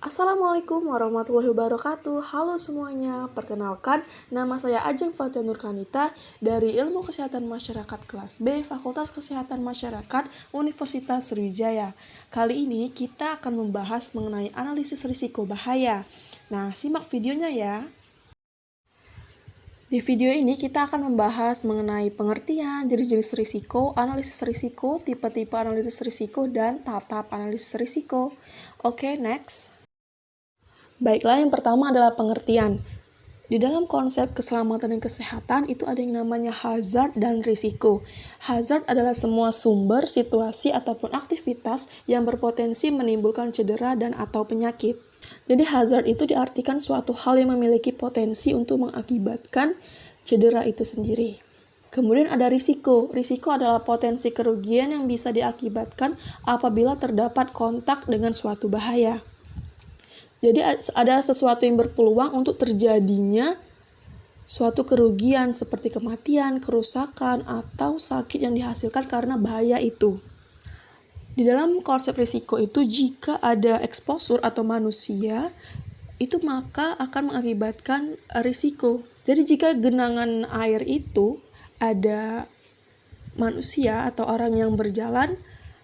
Assalamualaikum warahmatullahi wabarakatuh. Halo semuanya, perkenalkan nama saya Ajeng Fatia Nurkanita dari Ilmu Kesehatan Masyarakat kelas B, Fakultas Kesehatan Masyarakat Universitas Sriwijaya. Kali ini kita akan membahas mengenai analisis risiko bahaya. Nah, simak videonya ya. Di video ini kita akan membahas mengenai pengertian, jenis-jenis risiko, analisis risiko, tipe-tipe analisis risiko, dan tahap-tahap analisis risiko. Oke, next. Baiklah, yang pertama adalah pengertian. Di dalam konsep keselamatan dan kesehatan itu ada yang namanya hazard dan risiko. Hazard adalah semua sumber, situasi, ataupun aktivitas yang berpotensi menimbulkan cedera dan atau penyakit. Jadi hazard itu diartikan suatu hal yang memiliki potensi untuk mengakibatkan cedera itu sendiri. Kemudian ada risiko. Risiko adalah potensi kerugian yang bisa diakibatkan apabila terdapat kontak dengan suatu bahaya. Jadi ada sesuatu yang berpeluang untuk terjadinya suatu kerugian seperti kematian, kerusakan, atau sakit yang dihasilkan karena bahaya itu. Di dalam konsep risiko itu, jika ada exposure atau manusia, itu maka akan mengakibatkan risiko. Jadi jika genangan air itu ada manusia atau orang yang berjalan,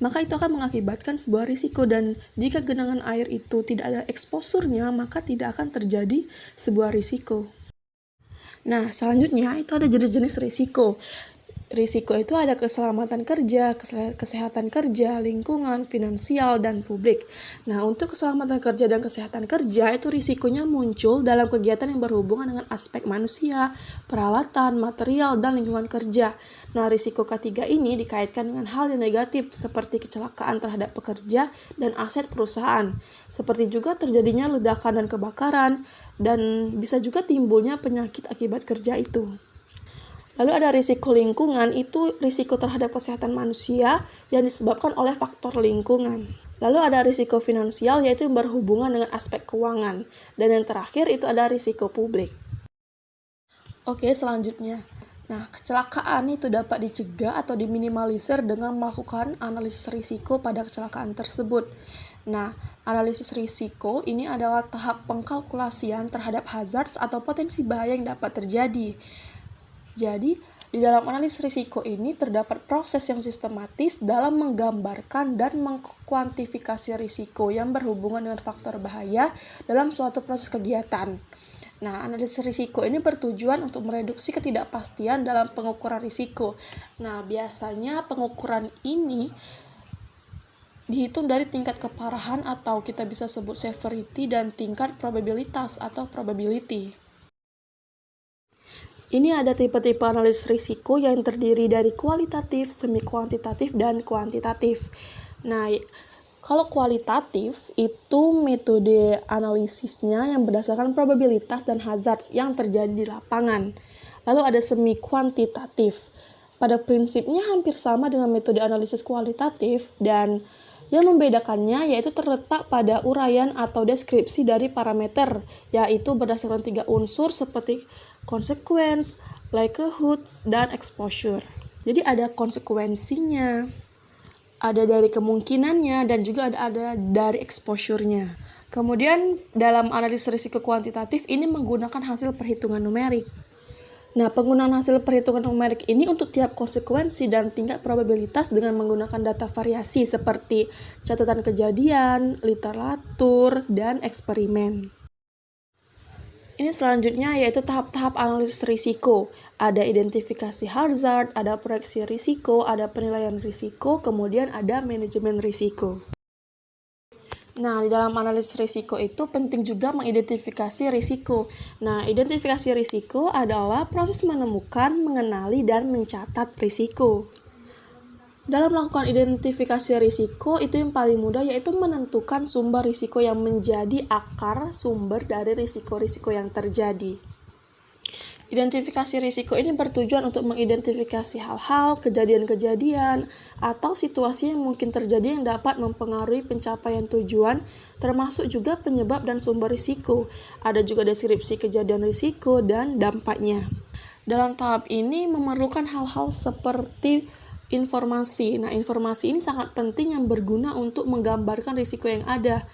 maka itu akan mengakibatkan sebuah risiko, dan jika genangan air itu tidak ada exposure-nya, maka tidak akan terjadi sebuah risiko. Nah, selanjutnya itu ada jenis-jenis risiko. Risiko itu ada keselamatan kerja, kesehatan kerja, lingkungan, finansial, dan publik. Nah, untuk keselamatan kerja dan kesehatan kerja itu risikonya muncul dalam kegiatan yang berhubungan dengan aspek manusia, peralatan, material, dan lingkungan kerja. Nah, risiko ketiga ini dikaitkan dengan hal yang negatif seperti kecelakaan terhadap pekerja dan aset perusahaan. Seperti juga terjadinya ledakan dan kebakaran, dan bisa juga timbulnya penyakit akibat kerja itu. Lalu ada risiko lingkungan, itu risiko terhadap kesehatan manusia yang disebabkan oleh faktor lingkungan. Lalu ada risiko finansial, yaitu yang berhubungan dengan aspek keuangan. Dan yang terakhir itu ada risiko publik. Oke, selanjutnya. Nah, kecelakaan itu dapat dicegah atau diminimalisir dengan melakukan analisis risiko pada kecelakaan tersebut. Nah, analisis risiko ini adalah tahap pengkalkulasian terhadap hazards atau potensi bahaya yang dapat terjadi. Jadi, di dalam analisis risiko ini terdapat proses yang sistematis dalam menggambarkan dan mengkuantifikasi risiko yang berhubungan dengan faktor bahaya dalam suatu proses kegiatan. Nah, analisis risiko ini bertujuan untuk mereduksi ketidakpastian dalam pengukuran risiko. Nah, biasanya pengukuran ini dihitung dari tingkat keparahan atau kita bisa sebut severity dan tingkat probabilitas atau probability. Ini ada tipe-tipe analisis risiko yang terdiri dari kualitatif, semi-kuantitatif, dan kuantitatif. Nah, kalau kualitatif itu metode analisisnya yang berdasarkan probabilitas dan hazards yang terjadi di lapangan. Lalu ada semi-kuantitatif. Pada prinsipnya hampir sama dengan metode analisis kualitatif, dan yang membedakannya yaitu terletak pada uraian atau deskripsi dari parameter, yaitu berdasarkan 3 unsur seperti consequence, likelihood, dan exposure. Jadi ada konsekuensinya, ada dari kemungkinannya, dan juga ada dari exposure-nya. Kemudian dalam analisis risiko kuantitatif ini menggunakan hasil perhitungan numerik. Nah, penggunaan hasil perhitungan numerik ini untuk tiap konsekuensi dan tingkat probabilitas dengan menggunakan data variasi seperti catatan kejadian, literatur, dan eksperimen. Ini selanjutnya yaitu tahap-tahap analisis risiko. Ada identifikasi hazard, ada proyeksi risiko, ada penilaian risiko, kemudian ada manajemen risiko. Nah, di dalam analisis risiko itu penting juga mengidentifikasi risiko. Nah, identifikasi risiko adalah proses menemukan, mengenali, dan mencatat risiko. Dalam melakukan identifikasi risiko, itu yang paling mudah yaitu menentukan sumber risiko yang menjadi akar sumber dari risiko-risiko yang terjadi. Identifikasi risiko ini bertujuan untuk mengidentifikasi hal-hal, kejadian-kejadian, atau situasi yang mungkin terjadi yang dapat mempengaruhi pencapaian tujuan, termasuk juga penyebab dan sumber risiko. Ada juga deskripsi kejadian risiko dan dampaknya. Dalam tahap ini memerlukan hal-hal seperti informasi. Nah, informasi ini sangat penting yang berguna untuk menggambarkan risiko yang ada.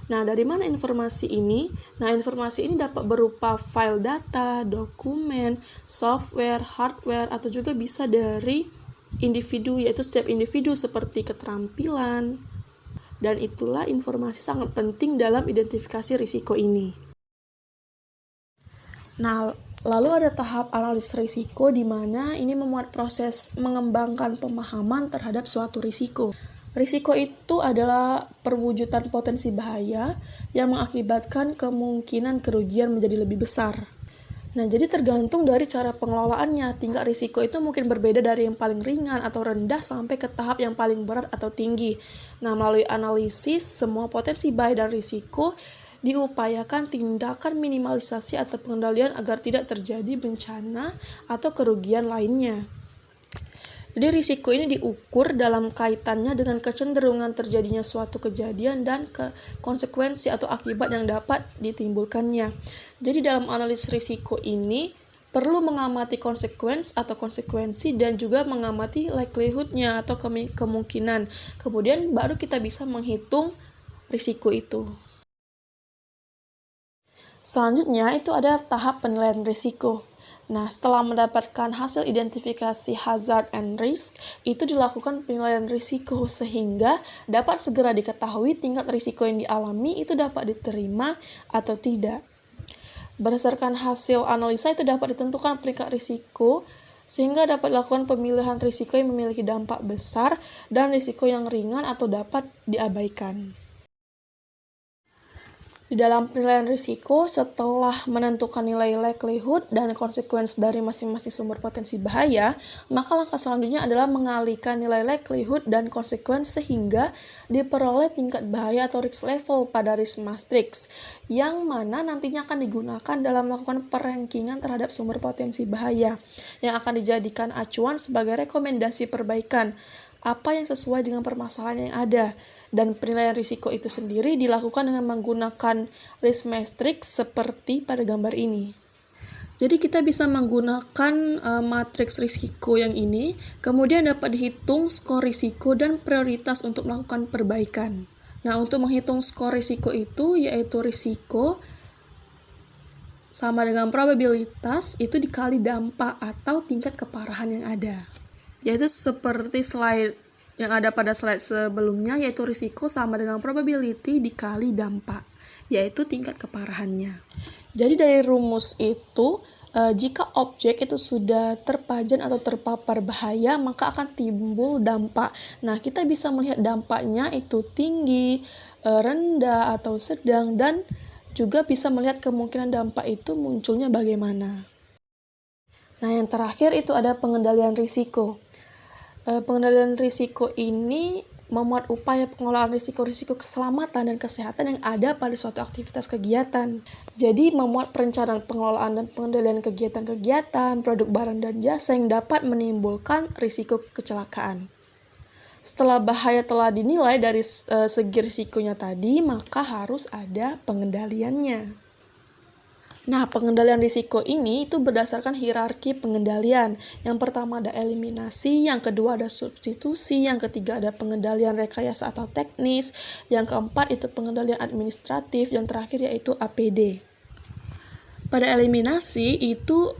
Nah, dari mana informasi ini? Nah, informasi ini dapat berupa file data, dokumen, software, hardware, atau juga bisa dari individu, yaitu setiap individu seperti keterampilan. Dan itulah informasi sangat penting dalam identifikasi risiko ini. Nah, lalu ada tahap analisis risiko di mana ini memuat proses mengembangkan pemahaman terhadap suatu risiko. Risiko itu adalah perwujudan potensi bahaya yang mengakibatkan kemungkinan kerugian menjadi lebih besar. Nah, jadi tergantung dari cara pengelolaannya. Tingkat risiko itu mungkin berbeda dari yang paling ringan atau rendah sampai ke tahap yang paling berat atau tinggi. Nah, melalui analisis semua potensi bahaya dan risiko, diupayakan tindakan minimalisasi atau pengendalian agar tidak terjadi bencana atau kerugian lainnya. Jadi risiko ini diukur dalam kaitannya dengan kecenderungan terjadinya suatu kejadian dan konsekuensi atau akibat yang dapat ditimbulkannya. Jadi dalam analisis risiko ini perlu mengamati konsekuensi dan juga mengamati likelihood-nya atau kemungkinan. Kemudian baru kita bisa menghitung risiko itu. Selanjutnya itu ada tahap penilaian risiko. Nah, setelah mendapatkan hasil identifikasi hazard and risk, itu dilakukan penilaian risiko sehingga dapat segera diketahui tingkat risiko yang dialami itu dapat diterima atau tidak. Berdasarkan hasil analisa itu dapat ditentukan peringkat risiko sehingga dapat dilakukan pemilihan risiko yang memiliki dampak besar dan risiko yang ringan atau dapat diabaikan. Di dalam penilaian risiko, setelah menentukan nilai likelihood dan konsekuensi dari masing-masing sumber potensi bahaya, maka langkah selanjutnya adalah mengalihkan nilai likelihood dan konsekuensi sehingga diperoleh tingkat bahaya atau risk level pada risk matrix, yang mana nantinya akan digunakan dalam melakukan perankingan terhadap sumber potensi bahaya, yang akan dijadikan acuan sebagai rekomendasi perbaikan, apa yang sesuai dengan permasalahan yang ada. Dan penilaian risiko itu sendiri dilakukan dengan menggunakan risk matrix seperti pada gambar ini. Jadi kita bisa menggunakan matriks risiko yang ini, kemudian dapat dihitung skor risiko dan prioritas untuk melakukan perbaikan. Nah, untuk menghitung skor risiko itu yaitu risiko sama dengan probabilitas itu dikali dampak atau tingkat keparahan yang ada. Yaitu seperti slide yang ada pada slide sebelumnya, yaitu risiko sama dengan probability dikali dampak, yaitu tingkat keparahannya. Jadi dari rumus itu, jika objek itu sudah terpajan atau terpapar bahaya, maka akan timbul dampak. Nah, kita bisa melihat dampaknya itu tinggi, rendah, atau sedang, dan juga bisa melihat kemungkinan dampak itu munculnya bagaimana. Nah, yang terakhir itu ada pengendalian risiko. Pengendalian risiko ini memuat upaya pengelolaan risiko-risiko keselamatan dan kesehatan yang ada pada suatu aktivitas kegiatan. Jadi memuat perencanaan pengelolaan dan pengendalian kegiatan-kegiatan, produk barang dan jasa yang dapat menimbulkan risiko kecelakaan. Setelah bahaya telah dinilai dari segi risikonya tadi, maka harus ada pengendaliannya. Nah, pengendalian risiko ini itu berdasarkan hierarki pengendalian. Yang pertama ada eliminasi, yang kedua ada substitusi, yang ketiga ada pengendalian rekayasa atau teknis, yang keempat itu pengendalian administratif, yang terakhir yaitu APD. Pada eliminasi itu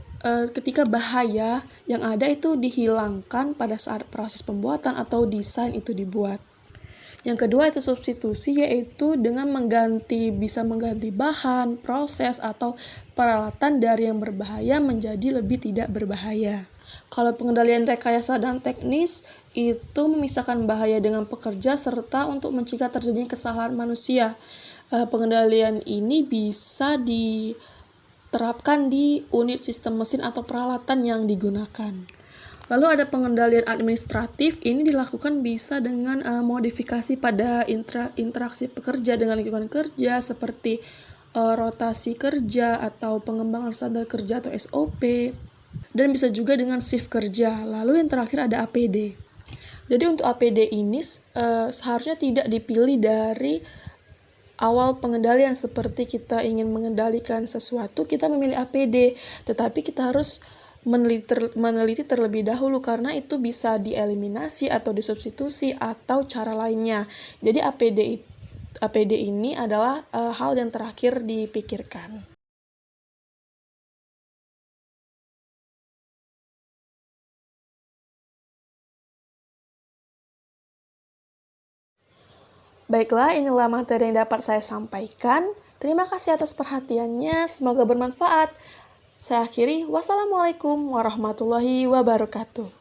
ketika bahaya yang ada itu dihilangkan pada saat proses pembuatan atau desain itu dibuat. Yang kedua itu substitusi, yaitu dengan bisa mengganti bahan, proses, atau peralatan dari yang berbahaya menjadi lebih tidak berbahaya. Kalau pengendalian rekayasa dan teknis, itu memisahkan bahaya dengan pekerja serta untuk mencegah terjadinya kesalahan manusia. Pengendalian ini bisa diterapkan di unit sistem mesin atau peralatan yang digunakan. Lalu ada pengendalian administratif, ini dilakukan bisa dengan modifikasi pada interaksi pekerja dengan lingkungan kerja seperti rotasi kerja atau pengembangan standar kerja atau SOP, dan bisa juga dengan shift kerja. Lalu yang terakhir ada APD. Jadi untuk APD ini seharusnya tidak dipilih dari awal pengendalian, seperti kita ingin mengendalikan sesuatu, kita memilih APD, tetapi kita harus meneliti terlebih dahulu karena itu bisa dieliminasi atau disubstitusi atau cara lainnya. Jadi APD ini adalah hal yang terakhir dipikirkan. Baiklah, inilah materi yang dapat saya sampaikan. Terima kasih atas perhatiannya, semoga bermanfaat. Saya akhiri, wassalamualaikum warahmatullahi wabarakatuh.